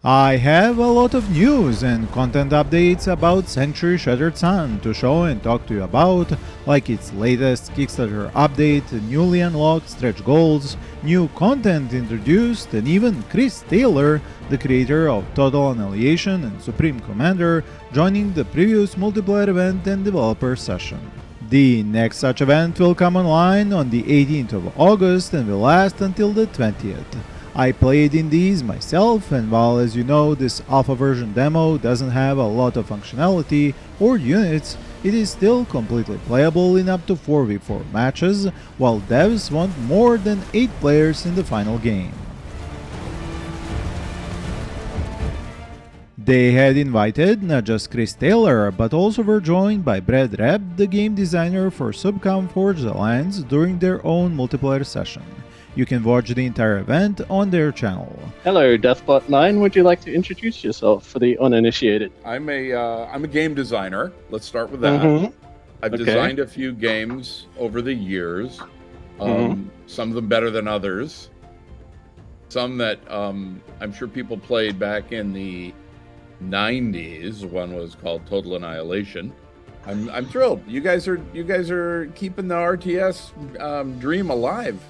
I have a lot of news and content updates about Sanctuary Shattered Sun to show and talk to you about, like its latest Kickstarter update, newly unlocked stretch goals, new content introduced, and even Chris Taylor, the creator of Total Annihilation and Supreme Commander, joining the previous multiplayer event and developer session. The next such event will come online on the 18th of August and will last until the 20th. I played in these myself, and while, as you know, this alpha version demo doesn't have a lot of functionality or units, it is still completely playable in up to 4v4 matches, while devs want more than 8 players in the final game. They had invited not just Chris Taylor, but also were joined by Brad Reb, the game designer for Subcom Forged Alliance, during their own multiplayer session. You can watch the entire event on their channel. Hello, Deathbot9. Would you like to introduce yourself for the uninitiated? I'm a game designer. Let's start with that. I've designed a few games over the years. Some of them better than others. Some that I'm sure people played back in the 90s. One was called Total Annihilation. I'm thrilled. You guys are keeping the RTS dream alive.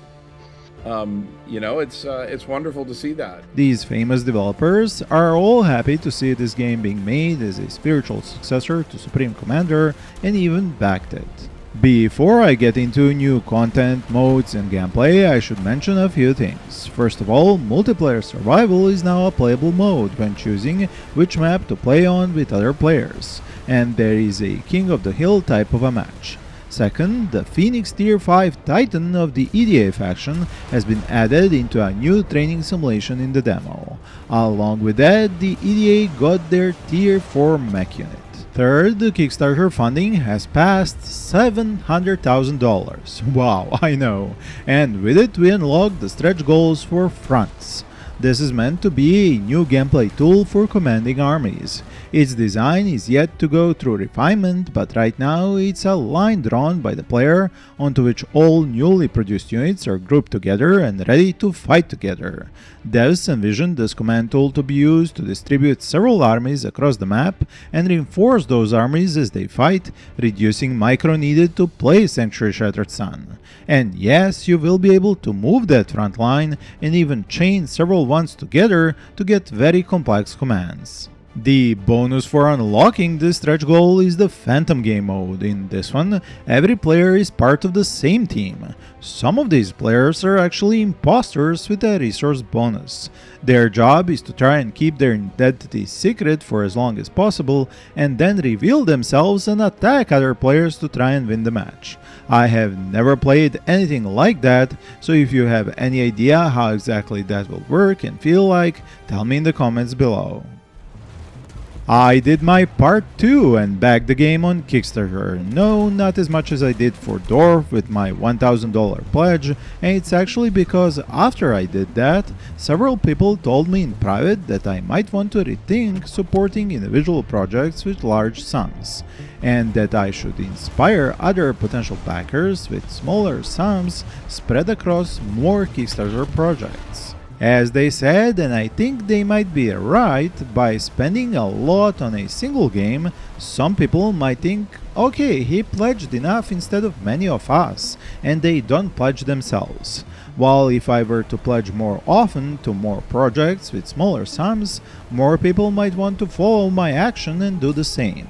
It's wonderful to see that. These famous developers are all happy to see this game being made as a spiritual successor to Supreme Commander, and even backed it. Before I get into new content, modes and gameplay, I should mention a few things. First of all, multiplayer survival is now a playable mode when choosing which map to play on with other players, and there is a King of the Hill type of a match. Second, the Phoenix Tier 5 Titan of the EDA faction has been added into a new training simulation in the demo. Along with that, the EDA got their Tier 4 mech unit. Third, the Kickstarter funding has passed $700,000. Wow, I know. And with it we unlocked the stretch goals for fronts. This is meant to be a new gameplay tool for commanding armies. Its design is yet to go through refinement, but right now it's a line drawn by the player onto which all newly produced units are grouped together and ready to fight together. Devs envisioned this command tool to be used to distribute several armies across the map and reinforce those armies as they fight, reducing micro needed to play Sanctuary Shattered Sun. And yes, you will be able to move that front line and even chain several ones together to get very complex commands. The bonus for unlocking this stretch goal is the Phantom Game mode. In this one, every player is part of the same team. Some of these players are actually imposters with a resource bonus. Their job is to try and keep their identity secret for as long as possible, and then reveal themselves and attack other players to try and win the match. I have never played anything like that, so if you have any idea how exactly that will work and feel like, tell me in the comments below. I did my part too and backed the game on Kickstarter. No, not as much as I did for Dwarf with my $1,000 pledge, and it's actually because after I did that, several people told me in private that I might want to rethink supporting individual projects with large sums, and that I should inspire other potential backers with smaller sums spread across more Kickstarter projects. As they said, and I think they might be right, by spending a lot on a single game, some people might think, okay, he pledged enough instead of many of us, and they don't pledge themselves. While if I were to pledge more often to more projects with smaller sums, more people might want to follow my action and do the same.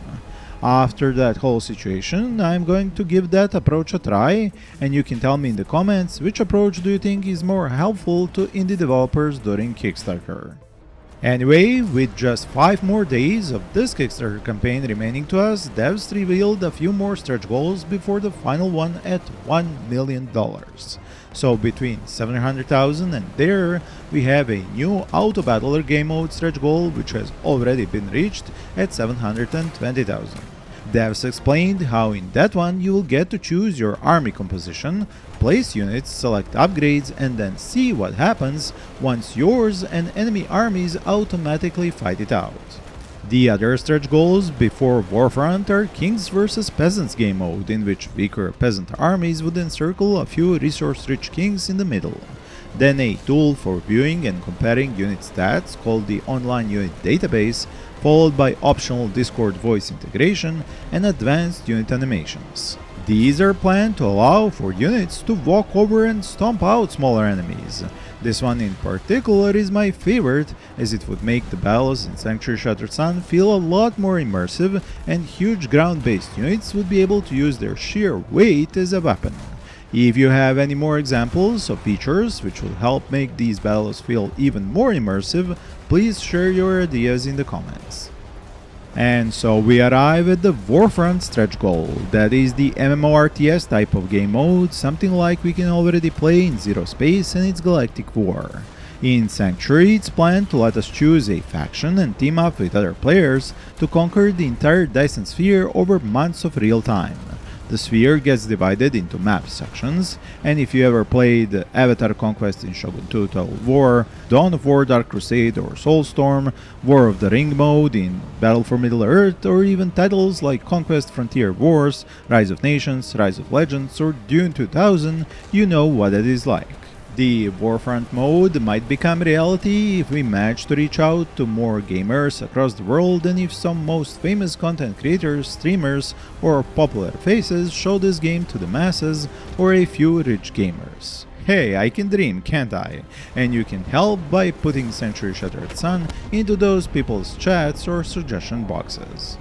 After that whole situation, I'm going to give that approach a try, and you can tell me in the comments which approach do you think is more helpful to indie developers during Kickstarter. Anyway, with just 5 more days of this Kickstarter campaign remaining to us, devs revealed a few more stretch goals before the final one at $1 million. So between $700,000 and there, we have a new Auto Battler game mode stretch goal which has already been reached at $720,000. Devs explained how in that one you will get to choose your army composition, place units, select upgrades, and then see what happens once yours and enemy armies automatically fight it out. The other stretch goals before Warfront are Kings vs Peasants game mode, in which weaker peasant armies would encircle a few resource-rich kings in the middle. then a tool for viewing and comparing unit stats called the Online Unit Database, followed by optional Discord voice integration and advanced unit animations. These are planned to allow for units to walk over and stomp out smaller enemies. This one in particular is my favorite, as it would make the battles in Sanctuary Shattered Sun feel a lot more immersive, and huge ground-based units would be able to use their sheer weight as a weapon. If you have any more examples of features which will help make these battles feel even more immersive, please share your ideas in the comments. And so we arrive at the Warfront stretch goal, that is the MMORTS type of game mode, something like we can already play in Zero Space and its Galactic War. In Sanctuary, it's planned to let us choose a faction and team up with other players to conquer the entire Dyson Sphere over months of real time. The sphere gets divided into map sections, and if you ever played Avatar Conquest in Shogun 2 Total War, Dawn of War Dark Crusade or Soulstorm, War of the Ring mode in Battle for Middle-earth, or even titles like Conquest Frontier Wars, Rise of Nations, Rise of Legends, or Dune 2000, you know what it is like. The Warfront mode might become reality if we manage to reach out to more gamers across the world, and if some most famous content creators, streamers, or popular faces show this game to the masses, or a few rich gamers. Hey, I can dream, can't I? And you can help by putting Sanctuary Shattered Sun into those people's chats or suggestion boxes.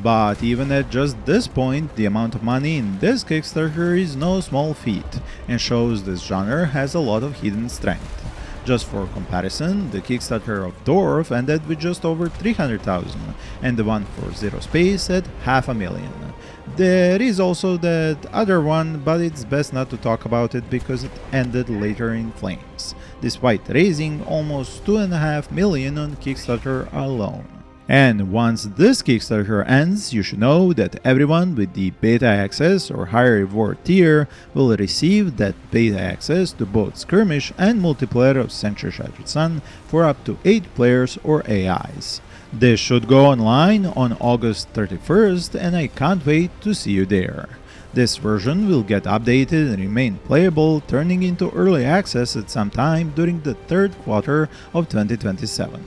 But even at just this point, the amount of money in this Kickstarter is no small feat, and shows this genre has a lot of hidden strength. Just for comparison, the Kickstarter of Dwarf ended with just over 300,000, and the one for Zero Space at $500,000. There is also that other one, but it's best not to talk about it because it ended later in flames, despite raising almost $2.5 million on Kickstarter alone. And once this Kickstarter ends, you should know that everyone with the beta access or higher reward tier will receive that beta access to both skirmish and multiplayer of Sanctuary Shattered Sun for up to 8 players or AIs. This should go online on August 31st, and I can't wait to see you there. This version will get updated and remain playable, turning into early access at some time during the third quarter of 2027.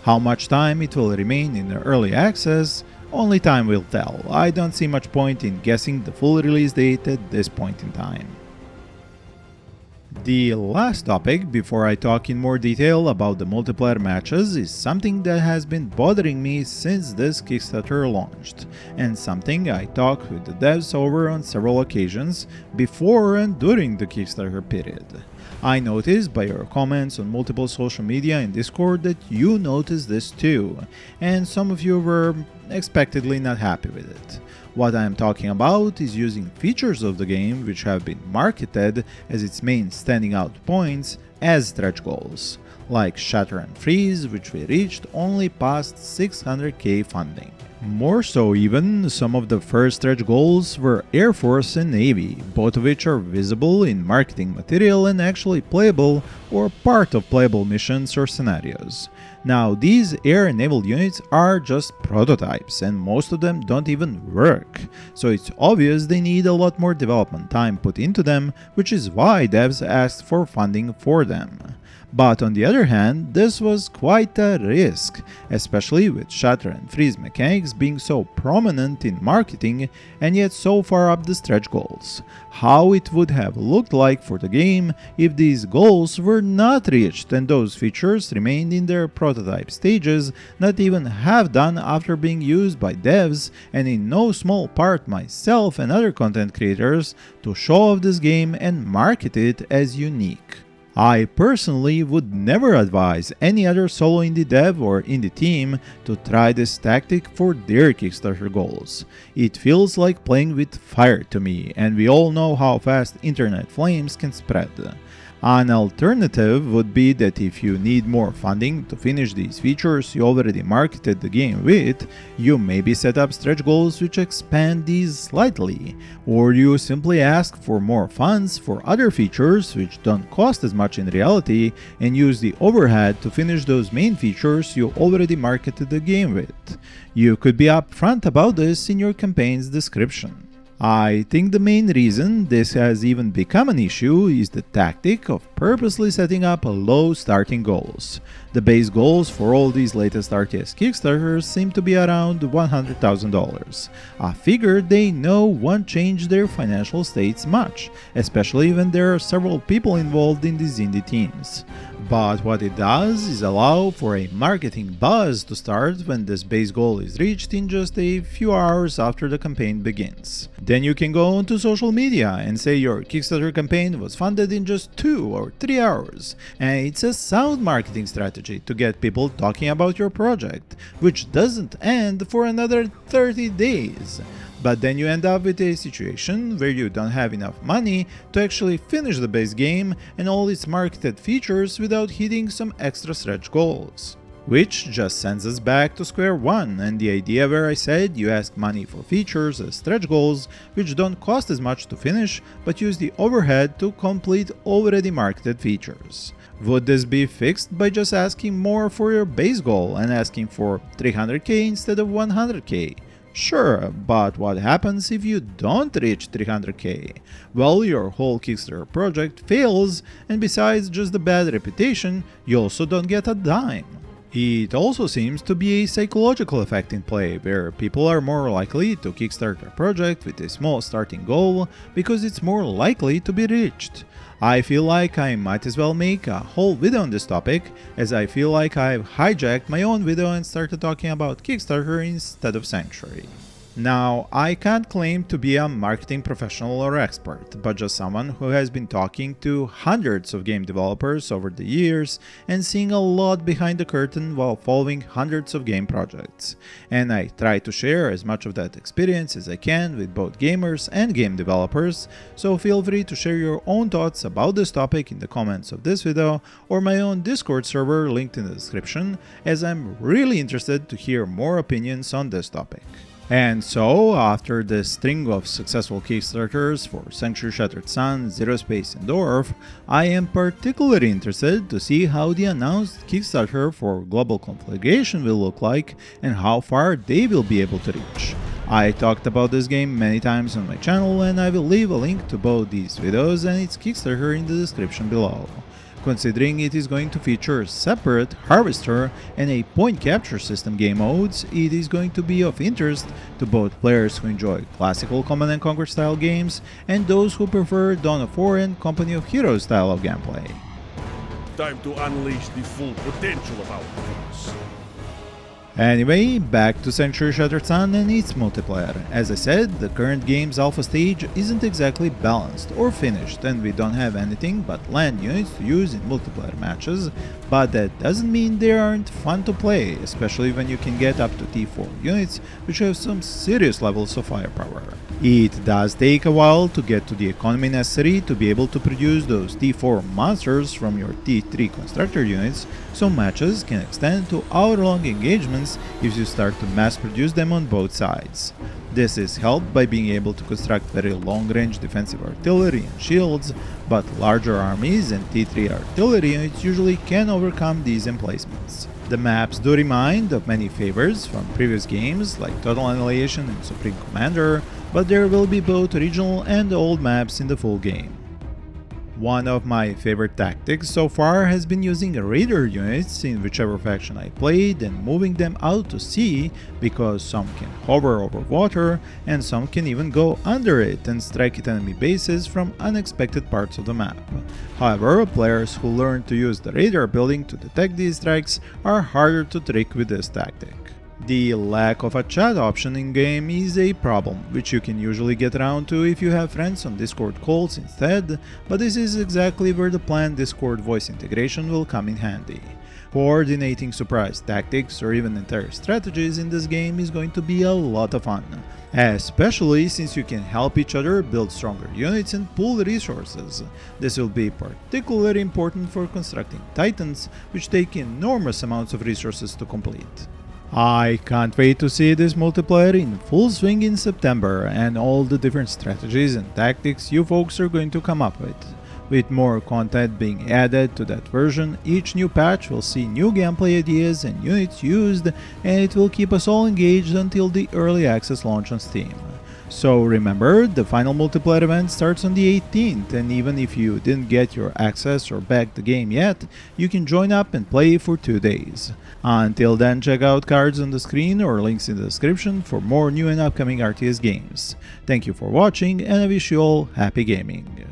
How much time it will remain in early access, only time will tell. I don't see much point in guessing the full release date at this point in time. The last topic before I talk in more detail about the multiplayer matches is something that has been bothering me since this Kickstarter launched, and something I talked with the devs over on several occasions before and during the Kickstarter period. I noticed by your comments on multiple social media and Discord that you noticed this too, and some of you were expectedly not happy with it. What I am talking about is using features of the game which have been marketed as its main standing out points as stretch goals, like Shatter and Freeze, which we reached only past 600k funding. More so even, some of the first stretch goals were Air Force and Navy, both of which are visible in marketing material and actually playable or part of playable missions or scenarios. Now, these air and naval units are just prototypes, and most of them don't even work, so it's obvious they need a lot more development time put into them, which is why devs asked for funding for them. But on the other hand, this was quite a risk, especially with Shatter and Freeze mechanics being so prominent in marketing and yet so far up the stretch goals. How it would have looked like for the game if these goals were not reached and those features remained in their prototype stages, not even half done after being used by devs and in no small part myself and other content creators to show off this game and market it as unique. I personally would never advise any other solo indie dev or indie team to try this tactic for their Kickstarter goals. It feels like playing with fire to me, and we all know how fast internet flames can spread. An alternative would be that if you need more funding to finish these features you already marketed the game with, you maybe set up stretch goals which expand these slightly, or you simply ask for more funds for other features which don't cost as much in reality and use the overhead to finish those main features you already marketed the game with. You could be upfront about this in your campaign's description. I think the main reason this has even become an issue is the tactic of purposely setting up low starting goals. The base goals for all these latest RTS Kickstarters seem to be around $100,000, a figure they know won't change their financial states much, especially when there are several people involved in these indie teams. But what it does is allow for a marketing buzz to start when this base goal is reached in just a few hours after the campaign begins. Then you can go onto social media and say your Kickstarter campaign was funded in just 2 or 3 hours, and it's a sound marketing strategy to get people talking about your project, which doesn't end for another 30 days. But then you end up with a situation where you don't have enough money to actually finish the base game and all its marketed features without hitting some extra stretch goals. Which just sends us back to square one and the idea where I said you ask money for features as stretch goals which don't cost as much to finish but use the overhead to complete already marketed features. Would this be fixed by just asking more for your base goal and asking for 300k instead of 100k? Sure, but what happens if you don't reach 300k? Well, your whole Kickstarter project fails, and besides just the bad reputation, you also don't get a dime. It also seems to be a psychological effect in play, where people are more likely to kickstart a project with a small starting goal because it's more likely to be reached. I feel like I might as well make a whole video on this topic, as I feel like I've hijacked my own video and started talking about Kickstarter instead of Sanctuary. Now, I can't claim to be a marketing professional or expert, but just someone who has been talking to hundreds of game developers over the years and seeing a lot behind the curtain while following hundreds of game projects. And I try to share as much of that experience as I can with both gamers and game developers, so feel free to share your own thoughts about this topic in the comments of this video or my own Discord server linked in the description, as I'm really interested to hear more opinions on this topic. And so, after this string of successful Kickstarters for Sanctuary Shattered Sun, Zero Space and Dwarf, I am particularly interested to see how the announced Kickstarter for Global Conflagration will look like and how far they will be able to reach. I talked about this game many times on my channel and I will leave a link to both these videos and its Kickstarter in the description below. Considering it is going to feature separate Harvester and a point capture system game modes, it is going to be of interest to both players who enjoy classical Command & Conquer style games and those who prefer Dawn of War and Company of Heroes style of gameplay. Time to unleash the full potential of our force. Anyway, back to Sanctuary Shattered Sun and its multiplayer. As I said, the current game's alpha stage isn't exactly balanced or finished and we don't have anything but land units to use in multiplayer matches, but that doesn't mean they aren't fun to play, especially when you can get up to T4 units which have some serious levels of firepower. It does take a while to get to the economy necessary to be able to produce those T4 monsters from your T3 constructor units, so matches can extend to hour-long engagements if you start to mass produce them on both sides. This is helped by being able to construct very long-range defensive artillery and shields, but larger armies and T3 artillery units usually can overcome these emplacements. The maps do remind of many favors from previous games like Total Annihilation and Supreme Commander, but there will be both original and old maps in the full game. One of my favorite tactics so far has been using raider units in whichever faction I played and moving them out to sea, because some can hover over water and some can even go under it and strike at enemy bases from unexpected parts of the map. However, players who learn to use the radar building to detect these strikes are harder to trick with this tactic. The lack of a chat option in-game is a problem, which you can usually get around to if you have friends on Discord calls instead, but this is exactly where the planned Discord voice integration will come in handy. Coordinating surprise tactics or even entire strategies in this game is going to be a lot of fun, especially since you can help each other build stronger units and pool resources. This will be particularly important for constructing Titans, which take enormous amounts of resources to complete. I can't wait to see this multiplayer in full swing in September and all the different strategies and tactics you folks are going to come up with. With more content being added to that version, each new patch will see new gameplay ideas and units used, and it will keep us all engaged until the early access launch on Steam. So remember, the final multiplayer event starts on the 18th, and even if you didn't get your access or back the game yet, you can join up and play for 2 days. Until then, check out cards on the screen or links in the description for more new and upcoming RTS games. Thank you for watching, and I wish you all happy gaming.